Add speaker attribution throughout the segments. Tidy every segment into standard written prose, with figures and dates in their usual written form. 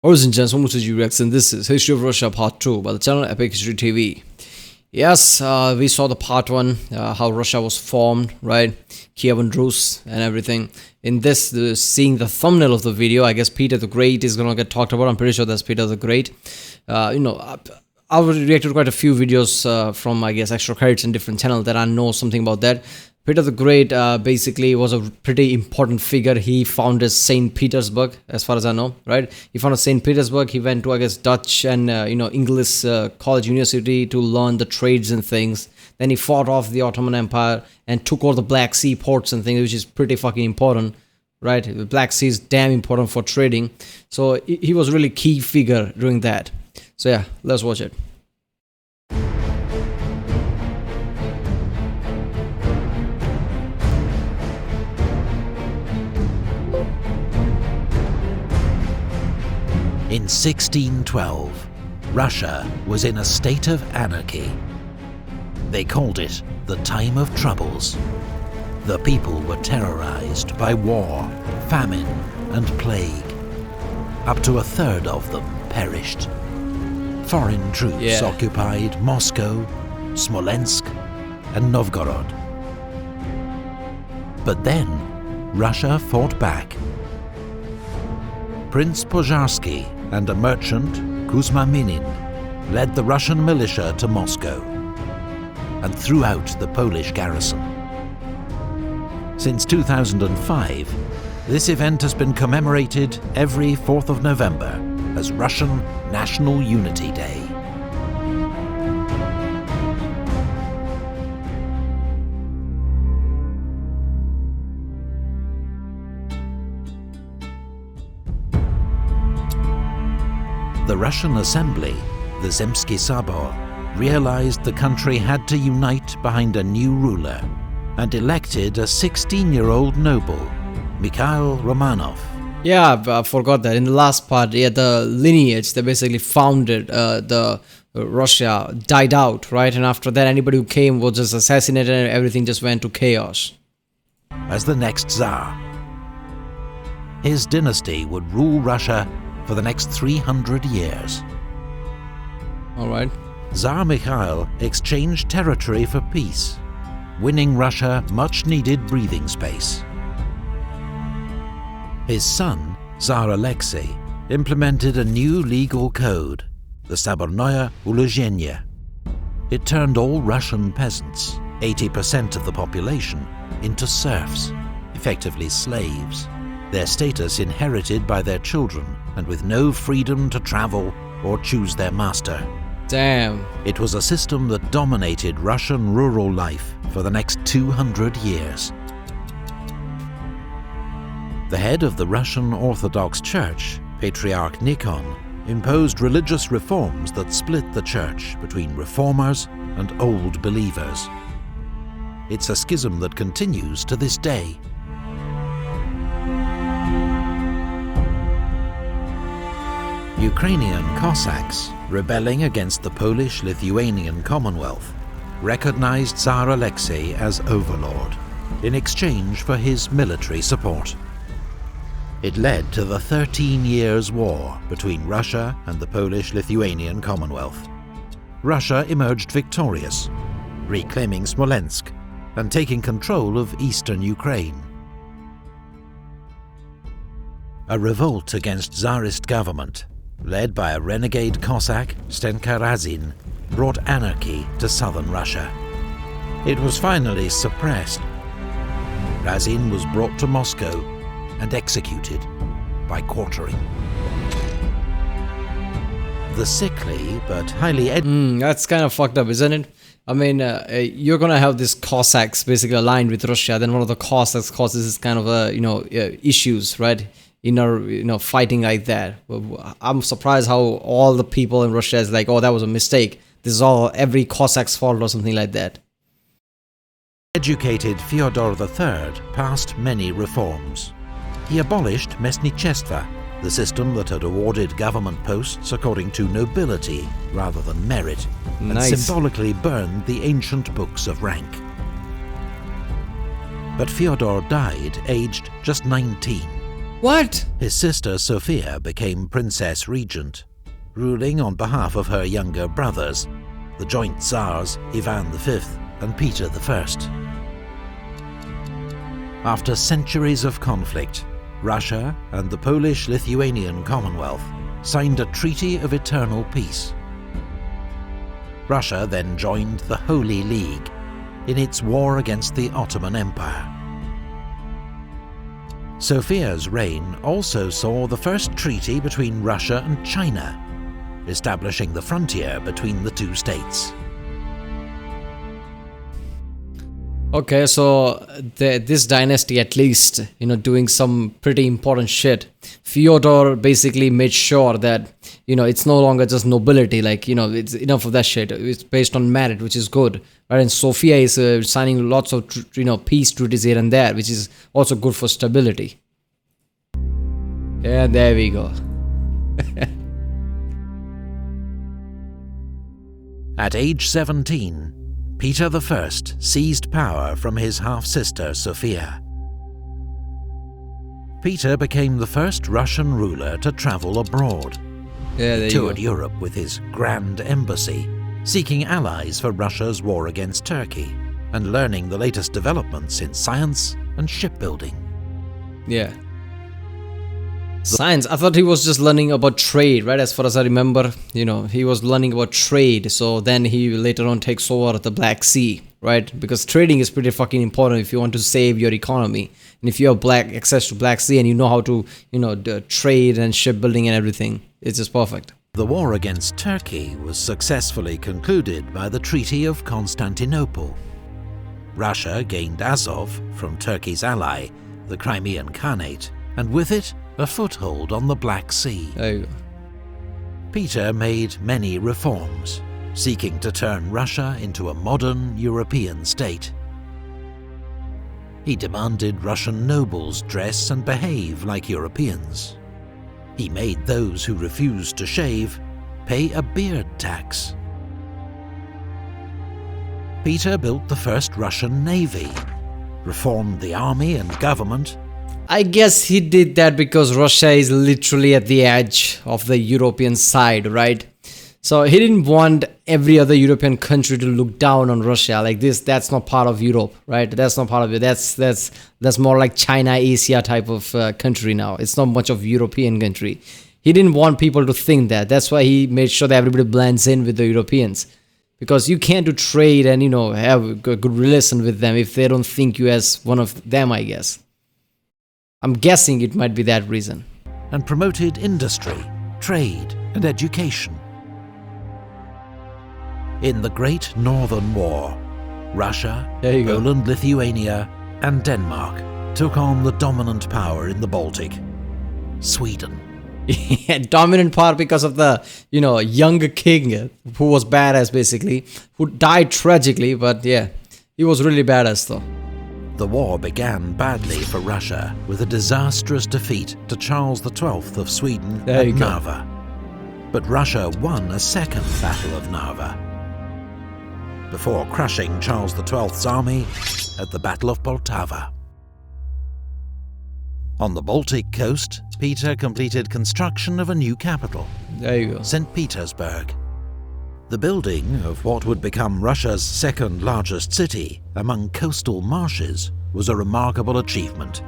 Speaker 1: Ladies and gents, welcome to G-Rex, and this is History of Russia Part 2 by the channel Epic History TV. Yes, we saw the Part 1, how Russia was formed, right? Kiev and Rus and everything. In this, seeing the thumbnail of the video, I guess Peter the Great is going to get talked about. I'm pretty sure that's Peter the Great. I've reacted to quite a few videos from, I guess, extra credits and different channels that I know something about that. Peter the Great basically was a pretty important figure. He founded St. Petersburg, as far as I know, right? He founded St. Petersburg. He went to, I guess, Dutch and, English college university to learn the trades and things. Then he fought off the Ottoman Empire and took over the Black Sea ports and things, which is pretty fucking important, right? The Black Sea is damn important for trading. So he was a really key figure during that. So yeah, let's watch it.
Speaker 2: In 1612, Russia was in a state of anarchy. They called it the Time of Troubles. The people were terrorized by war, famine, and plague. Up to a third of them perished. Foreign troops occupied Moscow, Smolensk, and Novgorod. But then, Russia fought back. Prince Pozharsky and a merchant, Kuzma Minin, led the Russian militia to Moscow and threw out the Polish garrison. Since 2005, this event has been commemorated every 4th of November as Russian National Unity Day. The Russian Assembly, the Zemsky Sabor, realized the country had to unite behind a new ruler and elected a 16-year-old noble, Mikhail Romanov.
Speaker 1: Yeah, I forgot that. In the last part, the lineage that basically founded the Russia died out, right? And after that, anybody who came was just assassinated and everything just went to chaos.
Speaker 2: As the next Tsar, his dynasty would rule Russia for the next 300 years.
Speaker 1: All right.
Speaker 2: Tsar Mikhail exchanged territory for peace, winning Russia much-needed breathing space. His son, Tsar Alexei, implemented a new legal code, the Sabornoye Uluzhenie. It turned all Russian peasants, 80% of the population, into serfs, effectively slaves, their status inherited by their children and with no freedom to travel or choose their master.
Speaker 1: Damn.
Speaker 2: It was a system that dominated Russian rural life for the next 200 years. The head of the Russian Orthodox Church, Patriarch Nikon, imposed religious reforms that split the church between reformers and old believers. It's a schism that continues to this day. Ukrainian Cossacks, rebelling against the Polish-Lithuanian Commonwealth, recognized Tsar Alexei as overlord in exchange for his military support. It led to the 13 Years' War between Russia and the Polish-Lithuanian Commonwealth. Russia emerged victorious, reclaiming Smolensk and taking control of eastern Ukraine. A revolt against Tsarist government, led by a renegade Cossack, Stenka Razin, brought anarchy to southern Russia. It was finally suppressed. Razin was brought to Moscow and executed by quartering. The sickly but highly
Speaker 1: that's kind of fucked up, isn't it? I mean, you're gonna have these Cossacks basically aligned with Russia. Then one of the Cossacks causes this kind of issues, right? Fighting like that. I'm surprised how all the people in Russia is like, oh, that was a mistake. This is all every Cossack's fault or something like that.
Speaker 2: Educated Fyodor III passed many reforms. He abolished Mesnichestva, the system that had awarded government posts according to nobility rather than merit, and symbolically burned the ancient books of rank. But Fyodor died aged just 19.
Speaker 1: What?
Speaker 2: His sister Sophia became Princess Regent, ruling on behalf of her younger brothers, the joint Tsars Ivan V and Peter I. After centuries of conflict, Russia and the Polish-Lithuanian Commonwealth signed a Treaty of Eternal Peace. Russia then joined the Holy League in its war against the Ottoman Empire. Sophia's reign also saw the first treaty between Russia and China, establishing the frontier between the two states.
Speaker 1: Okay, so this dynasty, at least, doing some pretty important shit. Fyodor basically made sure that, it's no longer just nobility, it's enough of that shit. It's based on merit, which is good. Right? And Sophia is signing lots of, peace treaties here and there, which is also good for stability. Yeah, there we go.
Speaker 2: At age 17, Peter I seized power from his half-sister Sophia. Peter became the first Russian ruler to travel abroad.
Speaker 1: Yeah,
Speaker 2: he toured Europe with his Grand Embassy, seeking allies for Russia's war against Turkey, and learning the latest developments in science and shipbuilding.
Speaker 1: Yeah. Science, I thought he was just learning about trade, right? As far as I remember, he was learning about trade. So then he later on takes over the Black Sea, right? Because trading is pretty fucking important if you want to save your economy. And if you have access to Black Sea and you know how to, trade and shipbuilding and everything, it's just perfect.
Speaker 2: The war against Turkey was successfully concluded by the Treaty of Constantinople. Russia gained Azov from Turkey's ally, the Crimean Khanate, and with it, a foothold on the Black Sea.
Speaker 1: There you go.
Speaker 2: Peter made many reforms, seeking to turn Russia into a modern European state. He demanded Russian nobles dress and behave like Europeans. He made those who refused to shave pay a beard tax. Peter built the first Russian navy, reformed the army and government.
Speaker 1: I guess he did that because Russia is literally at the edge of the European side, right? So he didn't want every other European country to look down on Russia like this. That's not part of Europe, right? That's not part of it. That's more like China, Asia type of country now. It's not much of European country. He didn't want people to think that. That's why he made sure that everybody blends in with the Europeans. Because you can't do trade and, have a good relation with them if they don't think you as one of them, I guess. I'm guessing it might be that reason.
Speaker 2: And promoted industry, trade, and education. In the Great Northern War, Russia, Poland, Lithuania, and Denmark took on the dominant power in the Baltic, Sweden.
Speaker 1: Yeah, dominant power because of the, young king who was badass basically, who died tragically, but yeah, he was really badass though.
Speaker 2: The war began badly for Russia with a disastrous defeat to Charles XII of Sweden at Narva. But Russia won a second Battle of Narva, before crushing Charles XII's army at the Battle of Poltava. On the Baltic coast, Peter completed construction of a new capital, St. Petersburg. The building of what would become Russia's second largest city among coastal marshes was a remarkable achievement,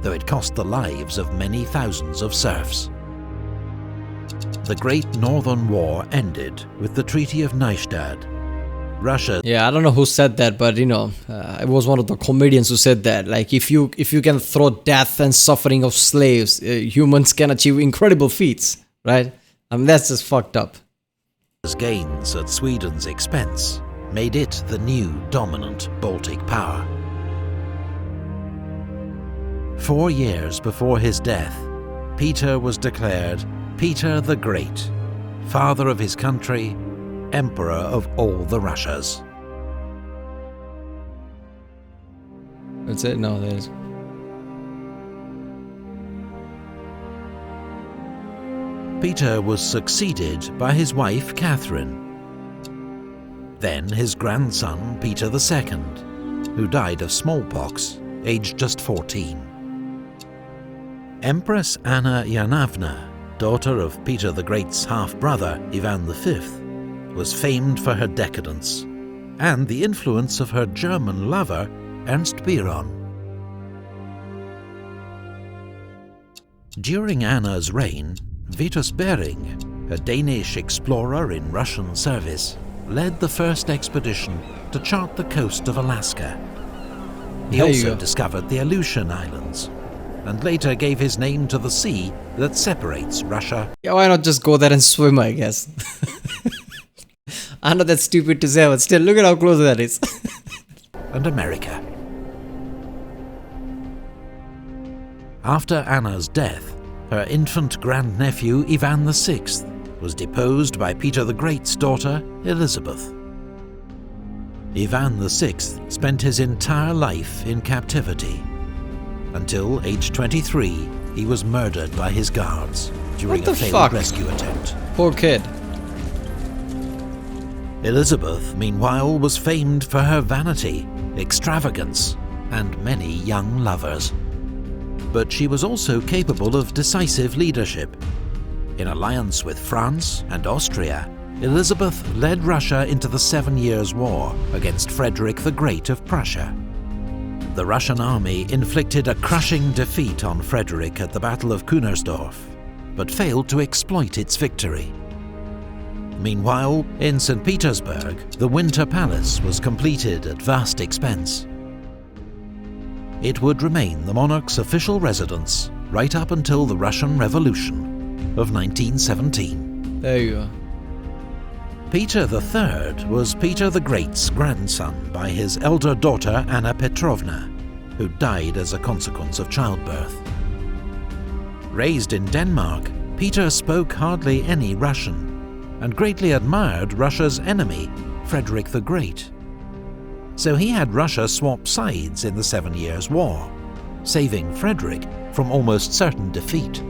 Speaker 2: though it cost the lives of many thousands of serfs. The Great Northern War ended with the Treaty of Nystad. Russia.
Speaker 1: Yeah, I don't know who said that, but it was one of the comedians who said that. Like, if you can throw death and suffering of slaves, humans can achieve incredible feats, right? That's just fucked up.
Speaker 2: Gains at Sweden's expense made it the new dominant Baltic power. 4 years before his death, Peter was declared Peter the Great, father of his country, emperor of all the Russias.
Speaker 1: That's it? No, there's...
Speaker 2: Peter was succeeded by his wife Catherine, then his grandson Peter II, who died of smallpox, aged just 14. Empress Anna Ivanovna, daughter of Peter the Great's half-brother Ivan V, was famed for her decadence and the influence of her German lover Ernst Biron. During Anna's reign, Vitus Bering, a Danish explorer in Russian service, led the first expedition to chart the coast of Alaska. He also discovered the Aleutian Islands, and later gave his name to the sea that separates Russia.
Speaker 1: Yeah, why not just go there and swim, I guess? I know that's stupid to say, but still, look at how close that is.
Speaker 2: And America. After Anna's death, her infant grandnephew Ivan VI was deposed by Peter the Great's daughter, Elizabeth. Ivan VI spent his entire life in captivity. Until age 23, he was murdered by his guards during a failed rescue attempt.
Speaker 1: Poor kid.
Speaker 2: Elizabeth, meanwhile, was famed for her vanity, extravagance, and many young lovers. But she was also capable of decisive leadership. In alliance with France and Austria, Elizabeth led Russia into the 7 Years' War against Frederick the Great of Prussia. The Russian army inflicted a crushing defeat on Frederick at the Battle of Kunersdorf, but failed to exploit its victory. Meanwhile, in St. Petersburg, the Winter Palace was completed at vast expense. It would remain the monarch's official residence right up until the Russian Revolution of 1917.
Speaker 1: There you go.
Speaker 2: Peter III was Peter the Great's grandson by his elder daughter Anna Petrovna, who died as a consequence of childbirth. Raised in Denmark, Peter spoke hardly any Russian, and greatly admired Russia's enemy, Frederick the Great. So he had Russia swap sides in the 7 Years' War, saving Frederick from almost certain defeat.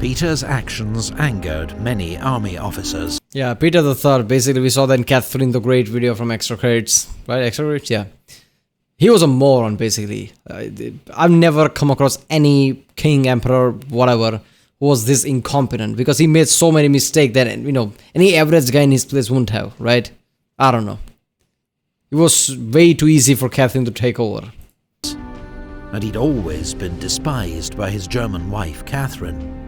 Speaker 2: Peter's actions angered many army officers.
Speaker 1: Yeah, Peter III, basically we saw that in Catherine the Great video from Extra Credits, right? Extra Credits, yeah. He was a moron, basically. I've never come across any king, emperor, whatever, who was this incompetent, because he made so many mistakes that, any average guy in his place wouldn't have, right? I don't know. It was way too easy for Catherine to take over.
Speaker 2: And he'd always been despised by his German wife, Catherine.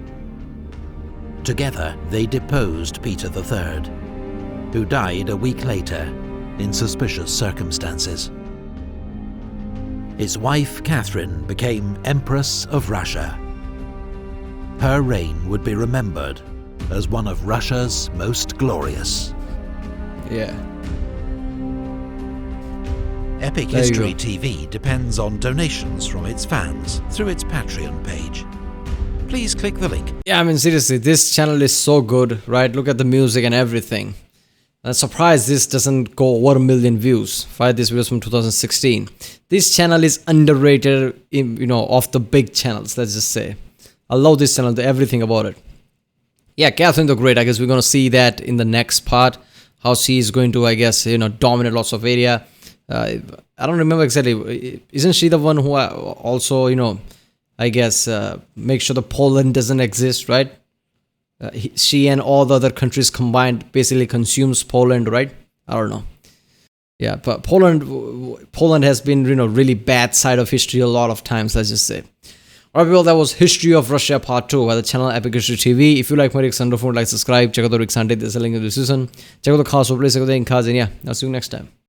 Speaker 2: Together, they deposed Peter III, who died a week later in suspicious circumstances. His wife, Catherine, became Empress of Russia. Her reign would be remembered as one of Russia's most glorious.
Speaker 1: Yeah.
Speaker 2: Epic History TV depends on donations from its fans through its Patreon page. Please click the link.
Speaker 1: Yeah, I mean, seriously, this channel is so good, right? Look at the music and everything. I'm surprised this doesn't go over 1 million views. This video is from 2016. This channel is underrated, of the big channels, let's just say. I love this channel, everything about it. Yeah, Catherine the Great, I guess we're going to see that in the next part. How she is going to, I guess, dominate lots of area. I don't remember exactly. Isn't she the one who also, I guess, make sure the Poland doesn't exist, right? She and all the other countries combined basically consumes Poland, right? I don't know. Yeah, but Poland has been, really bad side of history a lot of times, let's just say. Alright, well, that was History of Russia Part 2 by the channel Epic History TV. If you like my Rick Sandro, like, subscribe, check out the Rick Sunday, there's a link in the description. Check out the cars, so please check out the in cards, and yeah, I'll see you next time.